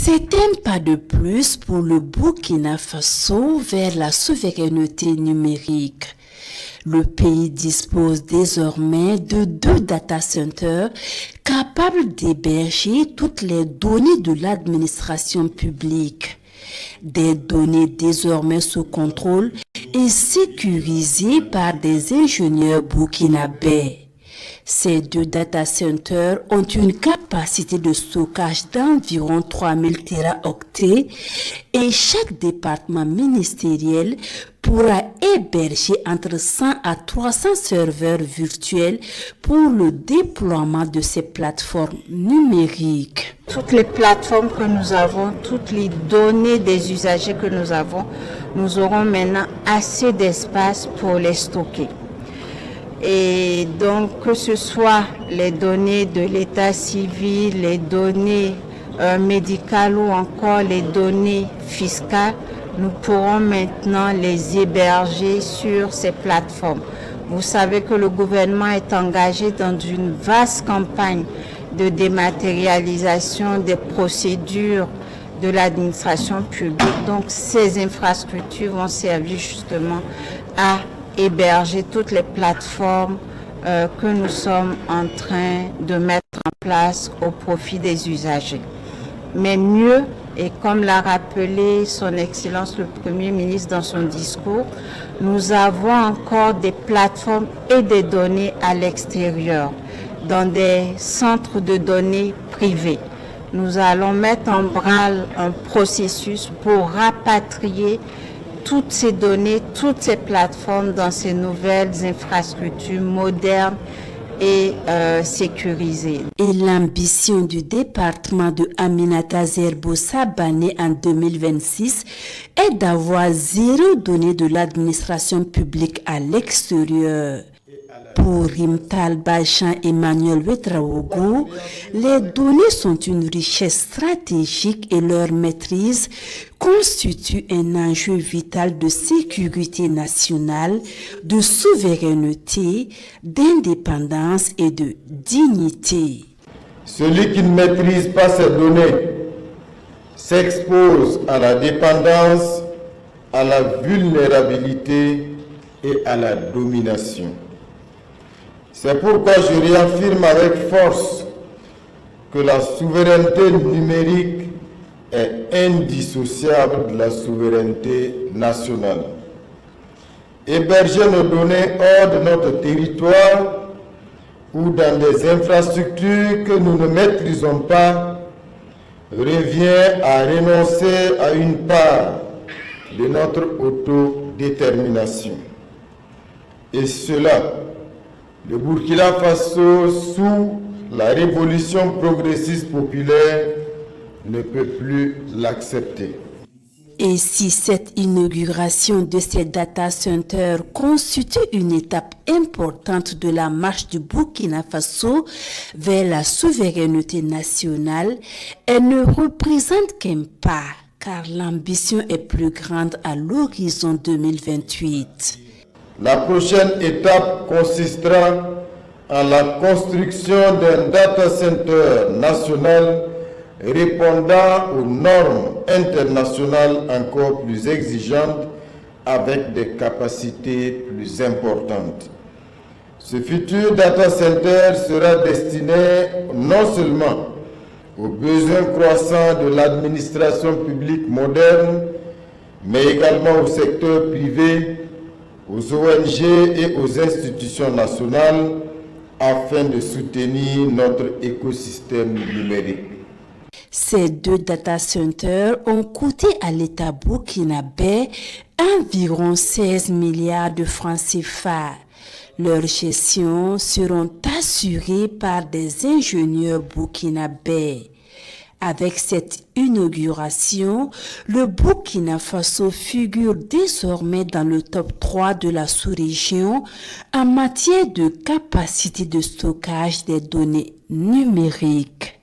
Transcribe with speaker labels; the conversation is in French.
Speaker 1: C'est un pas de plus pour le Burkina Faso vers la souveraineté numérique. Le pays dispose désormais de 2 data centers capables d'héberger toutes les données de l'administration publique. Des données désormais sous contrôle et sécurisées par des ingénieurs burkinabés. Ces 2 data centers ont une capacité de stockage d'environ 3000 téraoctets et chaque département ministériel pourra héberger entre 100 à 300 serveurs virtuels pour le déploiement de ces plateformes numériques.
Speaker 2: Toutes les plateformes que nous avons, toutes les données des usagers que nous avons, nous aurons maintenant assez d'espace pour les stocker. Et donc, que ce soit les données de l'état civil, les données médicales ou encore les données fiscales, nous pourrons maintenant les héberger sur ces plateformes. Vous savez que le gouvernement est engagé dans une vaste campagne de dématérialisation des procédures de l'administration publique. Donc, ces infrastructures vont servir justement à héberger toutes les plateformes que nous sommes en train de mettre en place au profit des usagers. Mais mieux, et comme l'a rappelé son Excellence le Premier ministre dans son discours, nous avons encore des plateformes et des données à l'extérieur, dans des centres de données privés. Nous allons mettre en branle un processus pour rapatrier toutes ces données, toutes ces plateformes dans ces nouvelles infrastructures modernes et sécurisées.
Speaker 1: Et l'ambition du département de Aminata Zerbo Sabané en 2026 est d'avoir 0 données de l'administration publique à l'extérieur. Pour Rimtal Bachan Emmanuel Ouedraogo, les données sont une richesse stratégique et leur maîtrise constitue un enjeu vital de sécurité nationale, de souveraineté, d'indépendance et de dignité.
Speaker 3: Celui qui ne maîtrise pas ces données s'expose à la dépendance, à la vulnérabilité et à la domination. C'est pourquoi je réaffirme avec force que la souveraineté numérique est indissociable de la souveraineté nationale. Héberger nos données hors de notre territoire ou dans des infrastructures que nous ne maîtrisons pas revient à renoncer à une part de notre autodétermination. Et cela, le Burkina Faso, sous la révolution progressiste populaire, ne peut plus l'accepter.
Speaker 1: Et si cette inauguration de ces data centers constitue une étape importante de la marche du Burkina Faso vers la souveraineté nationale, elle ne représente qu'un pas, car l'ambition est plus grande à l'horizon 2028.
Speaker 3: La prochaine étape consistera en la construction d'un data center national répondant aux normes internationales encore plus exigeantes avec des capacités plus importantes. Ce futur data center sera destiné non seulement aux besoins croissants de l'administration publique moderne, mais également au secteur privé, aux ONG et aux institutions nationales afin de soutenir notre écosystème numérique.
Speaker 1: Ces 2 data centers ont coûté à l'État burkinabé environ 16 milliards de francs CFA. Leur gestion seront assurées par des ingénieurs burkinabés. Avec cette inauguration, le Burkina Faso figure désormais dans le top 3 de la sous-région en matière de capacité de stockage des données numériques.